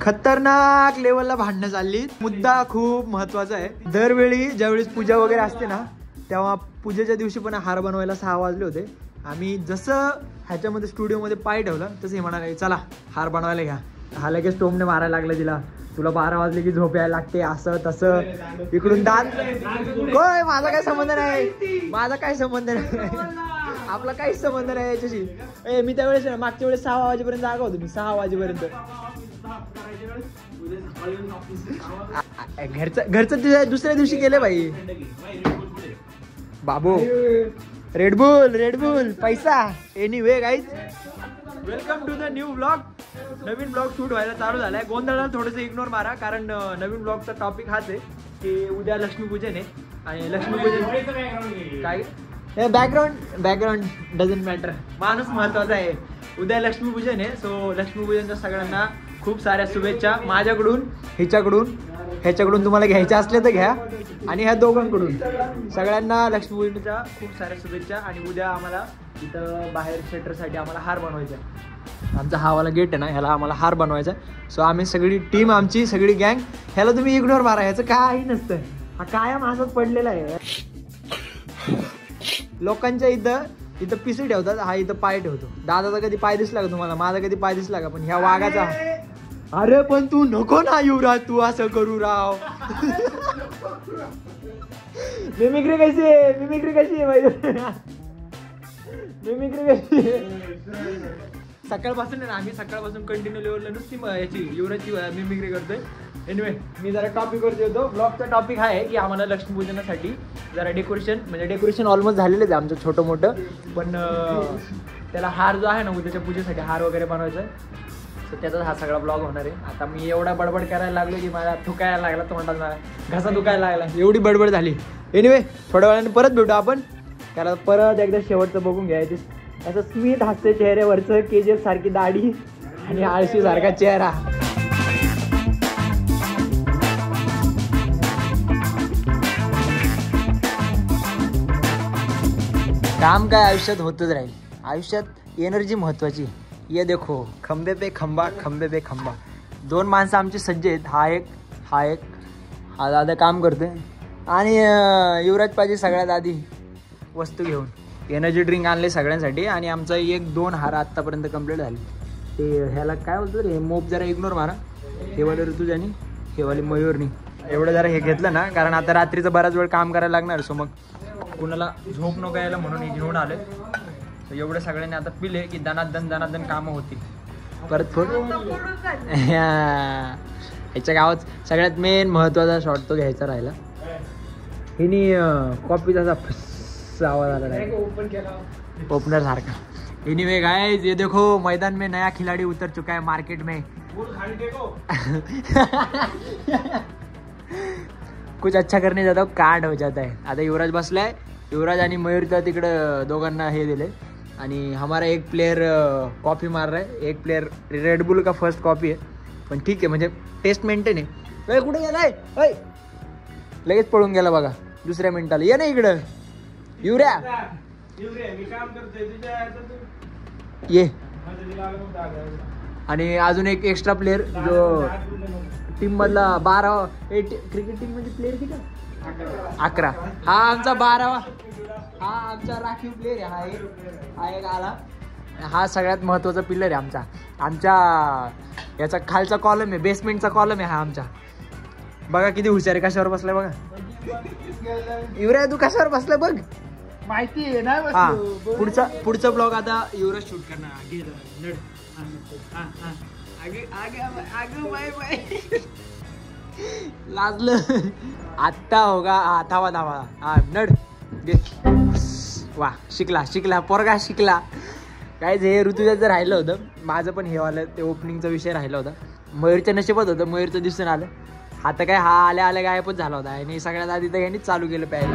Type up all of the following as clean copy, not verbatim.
खतरनाक लेवलला भांडणं चालली. मुद्दा खूप महत्वाचा आहे. दरवेळी ज्यावेळेस पूजा वगैरे असते ना तेव्हा पूजेच्या दिवशी पण हार बनवायला 6 वाजले होते. आम्ही जसं ह्याच्यामध्ये स्टुडिओमध्ये पाय ठेवलं तसं हे म्हणाले चला हार बनवायला घ्या. हा लगेच टोमने मारायला लागला तिला. तुला 12 वाजले की झोप यायला लागते असं तसं. इकडून दात होय माझा काय संबंध नाही. माझा काय संबंध नाही. आपला काहीच संबंध नाही याच्याशी. मी त्यावेळेस ना मागच्या वेळेस 6 वाजेपर्यंत जागा होतो मी. 6 वाजेपर्यंत घरचं दुसऱ्या दिवशी केलं बाई. बाबू रेडबुल पैसा. Anyway guys welcome to the new blog. नवीन ब्लॉग शूट व्हायला चालू झालाय. गोंधळाला थोडंसं इग्नोर मारा कारण नवीन ब्लॉगचा टॉपिक हाच आहे की उद्या लक्ष्मीपूजन आहे. आणि लक्ष्मीपूजन काय बॅकग्राऊंड डझंट मॅटर. माणूस महत्वाचा आहे. उद्या लक्ष्मीपूजन आहे. सो लक्ष्मीपूजनच्या सगळ्यांना खूप साऱ्या शुभेच्छा माझ्याकडून ह्याच्याकडून तुम्हाला घ्यायच्या असल्या तर घ्या. आणि ह्या दोघांकडून सगळ्यांना लक्ष्मीपूजनच्या खूप साऱ्या शुभेच्छा. आणि उद्या आम्हाला इथं बाहेर थिएटरसाठी आम्हाला हार बनवायचा आहे. आमचा हा वाला गेट आहे ना ह्याला आम्हाला हार बनवायचा आहे. सो आम्ही सगळी टीम आमची सगळी गँग ह्याला तुम्ही इग्नोर मारा. ह्याचं काही नसतं. हा कायम असंच पडलेला आहे. लोकांच्या इथं पिसी ठेवतात. हा इथं पाय ठेवतो. दादाचा कधी पाय दिसला का तुम्हाला? माझा कधी पाय दिसला का? पण ह्या वाघाचा. अरे पण तू नको ना युवराज तू असं करू राव. मिमिक्री कशी आहे मिमिक्री कशी सकाळपासून आहे ना आम्ही सकाळपासून कंटिन्यू लेवलला नुसती याची युवराजची मिमिक्री करतोय. एनिवे मी जरा टॉपिकवरती होतो. ब्लॉगचा टॉपिक हा आहे की आम्हाला लक्ष्मीपूजनासाठी जरा डेकोरेशन ऑलमोस्ट झालेलंच आहे आमचं छोटं मोठं. पण त्याला हार जो आहे ना उद्याच्या पूजेसाठी हार वगैरे बनवायचा आहे. सो त्याचाच हा सगळा ब्लॉग होणार आहे. आता मी एवढा बडबड करायला लागलो की मला थुकायला लागला तोंडात. मला घसा दुखायला लागला एवढी बडबड झाली. एनिवे थोड्या वेळाने परत भेटू आपण. त्याला परत एकदा शेवटचं बघून घ्यायचं. असं स्मित हास्य चेहऱ्यावरचं KGF सारखी दाढी आणि आळशी सारखा चेहरा. काम काय आयुष्यात होतच राहील. आयुष्यात एनर्जी महत्वाची. ये देखो खंबे पे खंबा 2 माणसं आमची सज्ज आहेत. हा दादा काम करते आणि युवराज पाहिजे सगळ्यात आधी वस्तू घेऊन. एनर्जी ड्रिंक आणले सगळ्यांसाठी. आणि आमचा 1-2 हार आत्तापर्यंत कंप्लीट झाले. ते ह्याला काय बोलतो रे मोप जरा इग्नोर मारा. हेवाले ऋतुजानी हेवाली मयूरनी एवढं जरा हे घेतलं ना कारण आता रात्रीचं बराच वेळ काम करायला लागणार. सो मग कुणाला झोप नको यायला म्हणून हे घेऊन आले. एवढे सगळ्यांनी आता पिले की दनादन कामं होती. परत ह्याच्या गावात सगळ्यात मेन महत्वाचा शॉट तो घ्यायचा राहिला. हिनी कॉपीचा आवाज आला ओपनर सारखा. एनीवे गाइस ये देखो मैदान में नया खिलाड़ी उतर चुका है मार्केट में. कुछ अच्छा करने जाता हूँ कांड हो जाता है. आता युवराज बसलाय. युवराज आणि मयूरचा तिकडं दोघांना हे दिले. आणि हमारा एक प्लेयर कॉफी मार रहा है. एक प्लेयर रेडबुल का फर्स्ट कॉपी है. पण ठीक आहे म्हणजे टेस्ट मेंटेन आहे. कुठे गेलाय लगेच पळून गेला बघा दुसऱ्या मिनिटाला. ये ना इकडं युवऱ्या ये. आणि अजून एक एक्स्ट्रा प्लेयर जो टीम मधला 12 क्रिकेट टीम मध्ये प्लेयर किती 11. हा आमचा 12वा. हा आमचा राखीव प्लेयर आहे. हा एक आला. हा सगळ्यात महत्वाचा प्लेयर आहे आमच्या याचा खालचा कॉलम आहे. बेसमेंटचा कॉलम आहे हा आमचा. बघा किती हुशार आहे. कशावर बसलाय बघा युवराज. तू कशावर बसलाय बघ माहिती आहे ना. हा पुढचा ब्लॉग आता युवराज शूट करणार. लाजलं आत्ता होगा. धावा हा नड वा शिकला पोरगा शिकला. काय हे ऋतुजाचं राहिलं होतं. माझं पण हे वालं ते ओपनिंगचा विषय राहिला होता. मयूरच्या नशिबात होतं. मयूरचं दिसून आलं. आता काय हा आल्या गायबच झाला होता. आणि सगळ्यात आधी तर यांनीच चालू केलं प्यायला.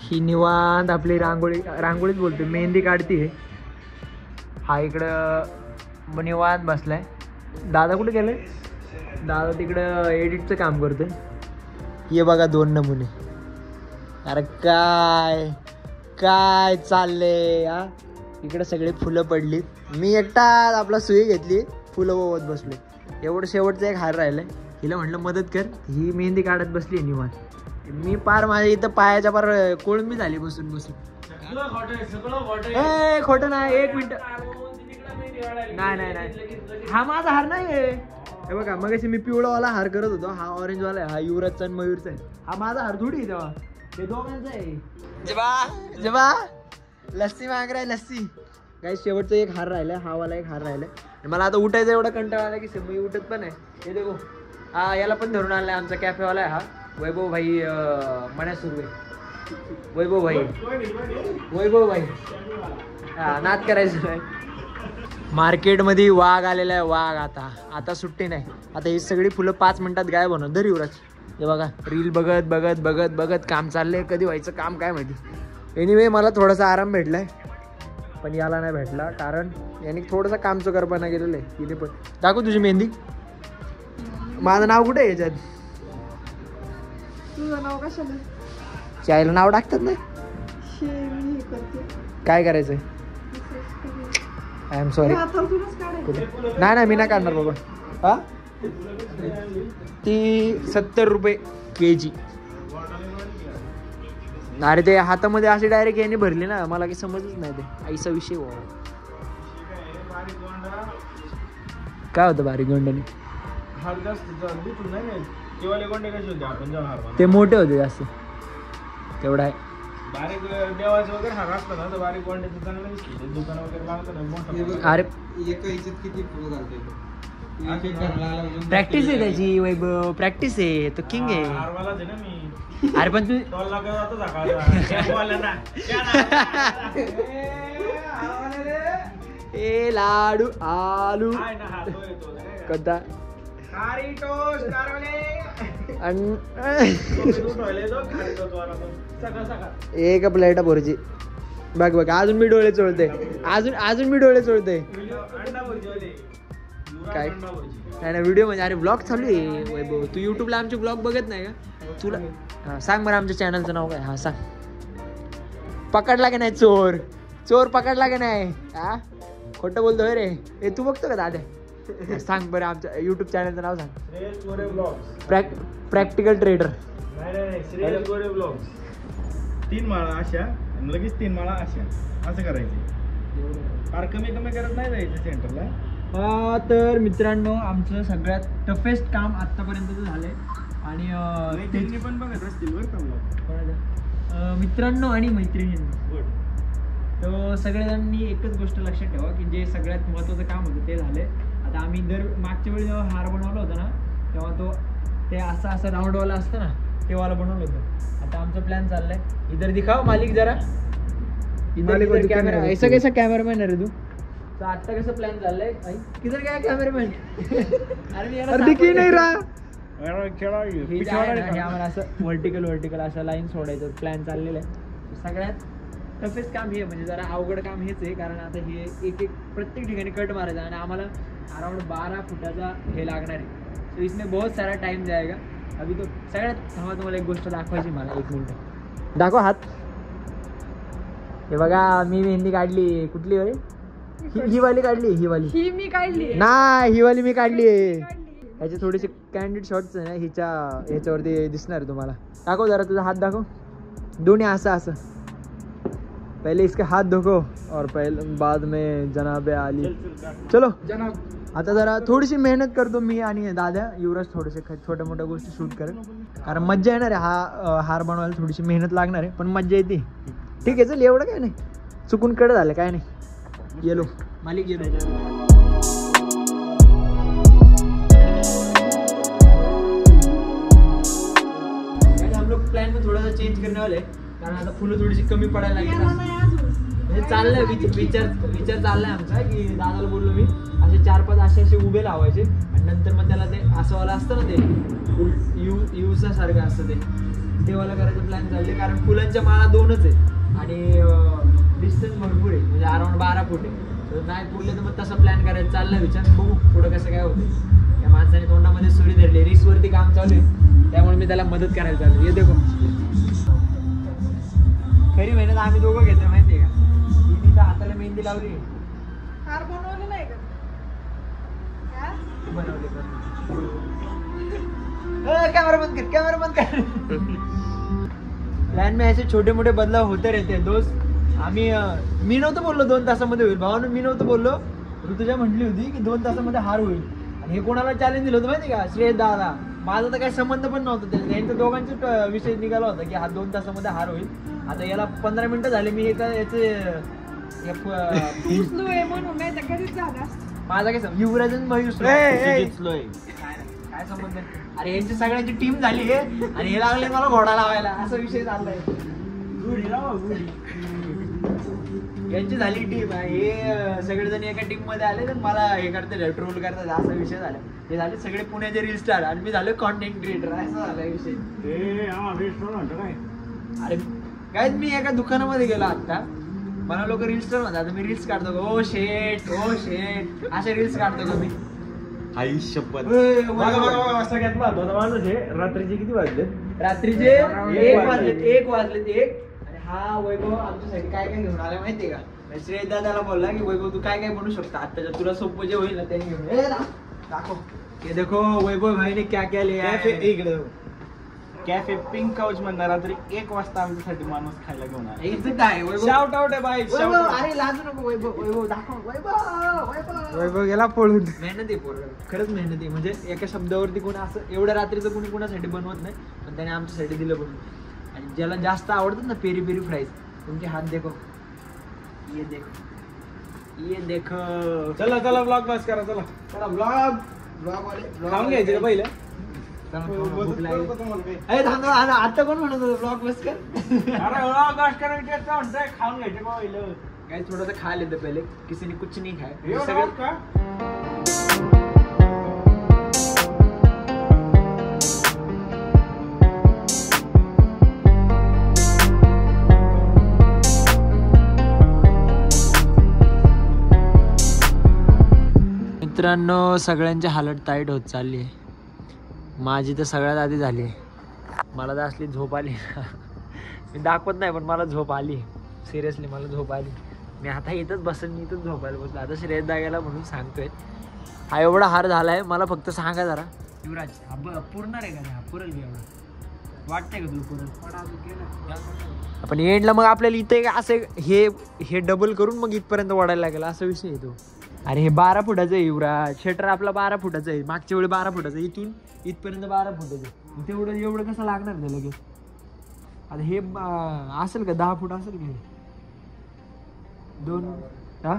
ही निवांत आपली रांगोळीच बोलते, मेहंदी काढते. हा इकडं निवांत बसलाय. दादा कुठे गेले? दादा तिकडं एडिटचं काम करतोय. हे बघा 2 नमुने. अरे काय काय चाललंय हा. इकडे सगळे फुलं पडली. मी एकटा आपला सुई घेतली, फुलं ववत बसले. एवढं शेवटचं एक हार राहिलंय. हिला म्हटलं मदत कर, ही मेहंदी काढत बसली निवांत. मी पार माझ्या इथं पायाच्या पार कोळंबी झाली बसून बसून. खोटं नाही. 1 मिनिट. नाही हा माझा हार नाही आहे. हे बघा मगाशी मी पिवळावाला हार करत होतो, हा ऑरेंज वाला आहे. हा युवराजचा आणि मयूरचा आहे. हा माझा हार थोडी तेव्हा, हे दोघांचा आहे. जबा लस्सी माग रहा है लस्सी. काही शेवटचा एक हार राहिलाय, हा वाला एक हार राहिलाय. मला आता उठायचा एवढा कंटाळा आला की मी उठत पण आहे. हे देखो हा याला पण धरून आणलाय. आमचा कॅफेवाला आहे हा वैभव भाई मना सुरवे. वैभव भाई हा नाद करायचं नाही. मार्केटमध्ये वाघ आलेला आहे, वाघ. आता सुट्टी नाही. आता ही सगळी फुलं 5 मिनिटात गायब होणार. दर युवराज हे बघा रील बघत बघत बघत बघत काम चाललंय. कधी व्हायचं काम काय माहिती. एनिवे मला थोडासा आराम भेटलाय, पण याला नाही भेटला, कारण यांनी थोडंसं काम चुकारपणा केलेलं आहे. तिने पण दाखव तुझी मेहंदी. माझं नाव कुठे आहे याच्यात? तुझं नाव कशाला? चायला नाव टाकतात ना. काय करायचंय? I am sorry. नाही मी नाही काढणार बाबा. हा ती 70 रुपये kg. अरे ते हातामध्ये असे डायरेक्ट याने भरले ना, मला काही समजच नाही ते ऐसा विषय. काय होतं बारीक गोंडाने? ते मोठे होते जास्त, तेवढा आहे. बारीक देवाचं वगैरे हार असतं ना, तर बारीक गोंड्याचं चांगलं दिसतं. दुकान वगैरे लागतं ना मोठं. अरे किती फुलं घालते. प्रॅक्टिस आहे त्याची वैभव, प्रॅक्टिस आहे. तो किंग आहे. हारवालाच आहे ना मी. अरे पण तू ए लाडू आलू कदा एक प्लेट भुर्जी. बघ अजून मी डोळे चोळते. अजून मी डोळे चोळते. काय नाही व्हिडिओ म्हणजे. अरे ब्लॉग चालू आहे वैभव. तू युट्यूबला आमचे ब्लॉग बघत नाही का? तुला हा सांग बरं आमच्या चॅनलचं नाव काय? हा सांग. पकडला का नाही चोर पकडला का नाही? हा खोटं बोलतोय रे. हे तू बघतो का दादा? सांग बरं आमच्या युट्यूब चॅनलचं नाव सांग. Practical trader. नाही 3 माळा अशा लगेच 3 माळा अशा असं करायचं. फार कमी करत नाही जायचं सेंटरला. तर मित्रांनो आमचं सगळ्यात टफेस्ट काम आत्तापर्यंतचं झालंय. आणि पण बघत असतील बरं का मित्रांनो आणि मैत्रिणींनो, तर सगळ्यांनी एकच गोष्ट लक्षात ठेवा की जे सगळ्यात महत्त्वाचं काम होतं ते झालंय. आता आम्ही मागच्या वेळी जेव्हा हार बनवला होता ना, तेव्हा ते असं राऊंडवाला असतं ना, ते वाला बनवलं होतं. आता आमचा प्लॅन चाललाय. इधर दिखाव मालिक जरा. इधर कॅमेरा. ऐसा कैसा कॅमेरामॅन आहे रे तू? तर आता कसं प्लॅन चाललंय? किधर काय कॅमेरामॅन? अरे नाही रा. हे आम्हाला असं व्हर्टिकल असं लाईन सोडायचं प्लॅन चाललेलं आहे. सगळ्यात टफेस्ट काम हे म्हणजे जरा अवघड काम हेच आहे, कारण आता हे एक प्रत्येक ठिकाणी कट मारायचा आणि आम्हाला अराउंड 12 फुटाचा हे लागणार आहे. तो इसमें बहुत सारा टाइम जाएगा. अभी तो सगळ्यात थांबा तुम्हाला एक गोष्ट दाखवायची मला. 1 मिनिट दाखव हात. हे बघा मी मेहंदी काढली. कुठली वाली? ही वाली काढली. ही मी काढली नाही. ही वाली मी काढली आहे. ह्याचे थोडेसे कॅन्डिड शॉट्स आहे ना, ह्याच्यावरती दिसणार तुम्हाला. दाखव जरा तुझा हात दाखव. दोन्ही असं. पहले इसके हाथ धोको और बाद में जनाबे आली. चलो जनाब. आता जरा थोडीशी मेहनत करतो मी आणि दादा. युवराज थोडेसे छोट्या मोठ्या गोष्टी शूट करेल, कारण मज्जा येणार आहे. हा हार बनवायला थोडीशी मेहनत लागणार आहे, पण मज्जा येते. ठीक आहे चल. एवढं काय नाही, चुकून कडे झालं काय नाही. येलो मालिक येलो. हम लोग प्लान में थोड़ा सा चेंज करने वाले, कारण आता फुलं थोडीशी कमी पडायला लागली. चाललंय विचार चाललाय आमचा की दादाला बोललो मी असे 4-5 असे उभे लावायचे आणि नंतर मग त्याला ते असं वाला असतं ना ते युसा सारखं असतं ते वाला करायचं प्लॅन चालले. कारण फुलांच्या माळा 2च आहेत आणि डिस्टन्स भरपूर आहे म्हणजे अराउंड 12 फूट आहे. तर नाही पुरले तर मग तसा प्लॅन करायचा चाललाय विचार. बघू पुढं कसं काय होतं. या माणसाने तोंडामध्ये सुरी धरली. रिक्सवरती काम चालू आहे त्यामुळे मी त्याला मदत करायला चालू. हे देखो खरी मेहनत आम्ही दोघं घेतोय माहितीये का. तिने तर हाताला मेहंदी लावली. हार बनवले नाही का? बनवले कॅमेरा बंद कर. प्लॅन में ऐसे छोटे मोठे बदलाव होते रहते हैं दोस्त. आम्ही मी नव्हतं बोललो 2 तासामध्ये होईल. भावानं मी नव्हतं बोललो. ऋतुजा म्हटली होती की 2 तासामध्ये हार होईल. आणि हे कोणाला चॅलेंज दिलं होतं माहिती का? श्रेय दादा. माझा तर काही संबंध पण नव्हता. त्यांच्या दोघांचा विषय निघाला होता की हा 2 तासामध्ये हार होईल. आता याला 15 मिनिटं झाले. मी एका याचे माझा काय युवराज काय संबंध. अरे यांची सगळ्यांची टीम झाली आहे आणि हे लागले मला घोडा लावायला. असा विषय चाललाय. यांची झाली टीम. हे सगळेजण एका टीम मध्ये आले तर मला हे करतात ट्रोल करतात. असा विषय झाला. हे झाले सगळे पुण्याचे रील स्टार आणि मी झालो कॉन्टेंट क्रिएटर. असा झाला विषय. अरे काय मी एका दुकानामध्ये गेलो आता. मला लोक रील्स स्टार म्हणतात. आता मी रील्स काढतो. ओ शेट अशा रील्स काढतो का मी. आई शपथ. सगळ्यात महत्वाचा माणूस आहे. रात्रीचे किती वाजले? रात्रीचे 1 वाजले. आणि हा वैभव आमच्यासाठी काय काय घेऊन आला माहितीये का? श्रेय दादाला बोलला की वैभव तू काय काय बनवू शकतो आत्ताच्या तुला सोपं जे होईल ना त्यांनी घेऊन दाखव. हे देखो वैभव भाईने क्या क्या लिया इकडे. कॅफे पिंक काउच मधला रात्री 1 वाजता आमच्यासाठी माणूस खायला घेऊन आला. इज्जत आहे वैभव. शाउट आउट आहे बाई. अरे लाजू नको वैभव दाखव. वैभव गेला पळून. मेहनत आहे पोरगा. खरंच मेहनत आहे. म्हणजे एका शब्दावरती कोणी असं एवढ्या रात्रीचं कोणी कोणासाठी बनवत नाही. पण त्याने आमच्यासाठी दिलं बनवून. आणि ज्याला जास्त आवडतात ना पेरी पेरी फ्राईज तुमचे हात देखो. ये देखो. चला ब्लॉग बस करा. चला ब्लॉग खाऊन घ्यायचे का पहिलं. आता कोण म्हणत होतं ब्लॉग बस कर. अरे ब्लॉग करायचं म्हणतोय खाऊन घ्यायचे पहिलं. काय थोडंसं खा लेते पहिले. किसी ने कुछ नहीं खाया. सगळं का मित्रांनो सगळ्यांची हालत टाईट होत चालली आहे. माझी तर सगळ्यात आधी झाली. मला तर असली झोप आली. मी दाखवत नाही पण मला झोप आली. सिरियसली मला झोप आली. मी आता इथंच बसन. मी इथंच झोपायला बसलो. आता श्रेयस दादाला म्हणून सांगतोय हा एवढा हार झालाय. मला फक्त सांगा जरा युवराज हा पुरणार आहे का? हा पुरेल की एवढा वाटतंय का तुला पुरेल? आपण एंडला मग आपल्याला इथे असं हे डबल करून मग इथपर्यंत वाढायला लागेल असा विषय येतो. अरे हे 12 फुटाचं आहे युवराज. शटर आपला 12 फुटाचं आहे. मागच्या वेळी 12 फुटाचं. इथून इथपर्यंत 12 फुटाचं. तेवढं एवढं कसं लागणार नाही लगेच. आता हे असेल का 10 फूट असेल का? 2 हा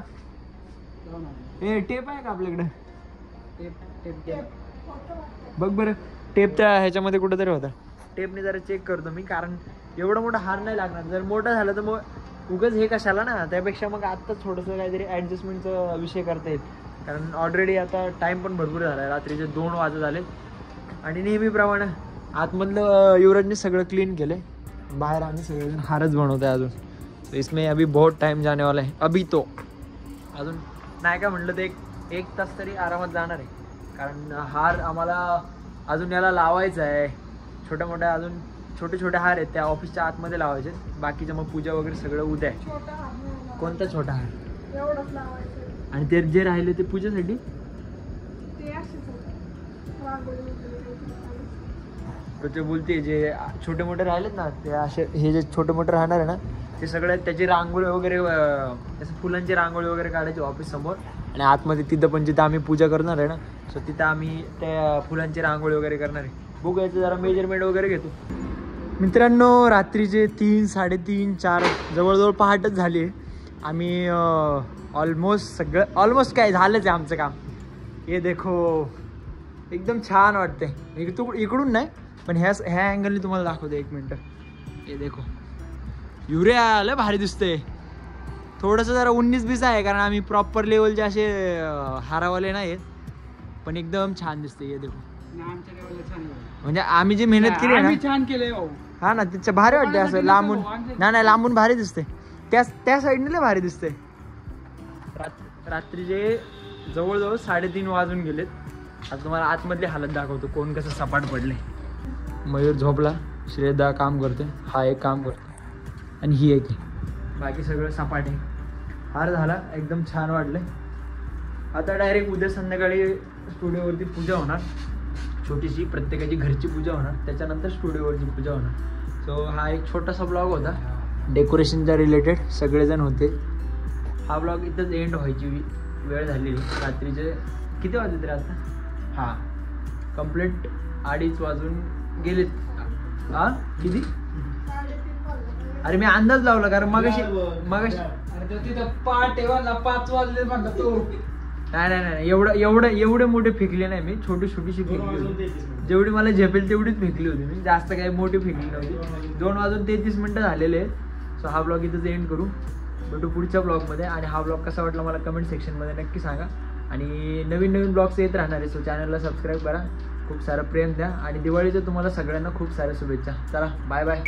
हे टेप आहे का आपल्याकडे? बघ बरं टेप त्या ह्याच्यामध्ये कुठेतरी होता. टेपने जरा चेक करतो मी. कारण एवढं मोठं हार नाही लागणार. जर मोठं झालं तर मग उगाच हे कशाला ना. त्यापेक्षा मग आत्ताच थोडंसं काहीतरी ॲडजस्टमेंटचा विषय करता येईल. कारण ऑलरेडी आता टाईम पण भरपूर झाला आहे. रात्रीचे 2 वाजत आले. आणि नेहमीप्रमाणे आतमधलं युवराजने सगळं क्लीन केलं आहे. बाहेर आम्ही सगळेजण हारच बनवतो आहे अजून. तो इसमें अभी बहुत टाइम जाने वाला है. अभी तो अजून नाही का म्हटलं तर एक तास तरी आरामात जाणार आहे. कारण हार आम्हाला अजून याला लावायचं आहे. छोट्या मोठ्या अजून छोटे हार आहेत त्या ऑफिसच्या आतमध्ये लावायचे. बाकीचं मग पूजा वगैरे सगळं उद्या. कोणता छोटा हार? आणि ते जे राहिले ते पूजेसाठी. ते बोलते जे छोटे मोठे राहिलेत ना ते असे हे जे छोटे मोठे राहणार आहे ना ते सगळ्यात त्याची रांगोळी वगैरे असं फुलांची रांगोळी वगैरे काढायची ऑफिस समोर. आणि आतमध्ये तिथं पण जिथं आम्ही पूजा करणार आहे ना सो तिथं आम्ही त्या फुलांची रांगोळी वगैरे करणार आहे. बघायचं जरा मेजरमेंट वगैरे घेतो. मित्रांनो रात्रीचे 3, 3:30, 4 जवळजवळ पहाटच झाली आहे. आम्ही ऑलमोस्ट काय झालंच आहे आमचं काम. हे देखो एकदम छान वाटतंय. इकडून नाही पण ह्या अँगलने तुम्हाला दाखवते. 1 मिनटं. हे देखो युरिया लय भारी दिसतंय. थोडंसं जरा 19-20 आहे, कारण आम्ही प्रॉपर लेवलचे असे हारावाले नाही आहेत, पण एकदम छान दिसते. हे देखो आमच्या लेवलला छान आहे. म्हणजे आम्ही जी मेहनत केली आहे आम्ही ना, छान केलंय भाऊ. हा ना, तिचं भारी वाटते असं लांबून. नाही लांबून भारी दिसते, त्या साईडने लय भारी दिसते. रात्रीचे जवळजवळ 3:30 वाजून गेलेत. आता तुम्हाला आतमधली हालत दाखवतो, कोण कसं सपाट पडले. मयूर झोपला, श्रेयदा काम करते, हा एक काम करतो आणि ही एक आहे. बाकी सगळं सपाट आहे. हार झाला, एकदम छान वाटले. आता डायरेक्ट उद्या संध्याकाळी स्टुडिओवरती पूजा होणार, छोटीशी प्रत्येकाची घरची पूजा होणार, त्याच्यानंतर स्टुडिओवरची पूजा होणार. सो हा एक छोटासा ब्लॉग होता डेकोरेशनच्या रिलेटेड, सगळेजण होते. हा ब्लॉग इथंच एंड व्हायची वेळ झालेली. रात्रीचे किती वाजले तरी आता? हां, कंप्लीट 2:30 वाजून गेलेत. हा किती? 3:30 अरे मी अंदाज लावला, कारण मगाशी अरे तो तिथं पहाटे वाजला 5 वाजले म्हणला तो. नाही एवढे मोठे फेकले नाही मी, छोटीशी फेकली होती. जेवढी मला झेपेल तेवढीच फेकली होती मी, जास्त काही मोठी फेकली नव्हती. 2:33 झालेले. सो हा ब्लॉग इथंच एंड करू. भेटू पुढच्या ब्लॉगमध्ये. आणि हा ब्लॉग कसा वाटला मला कमेंट सेक्शनमध्ये नक्की सांगा. आणि नवीन ब्लॉग्स येत राहणार आहे. सो चॅनलला सबस्क्राईब करा, खूप सारं प्रेम द्या, आणि दिवाळीचं तुम्हाला सगळ्यांना खूप साऱ्या शुभेच्छा. चला बाय बाय.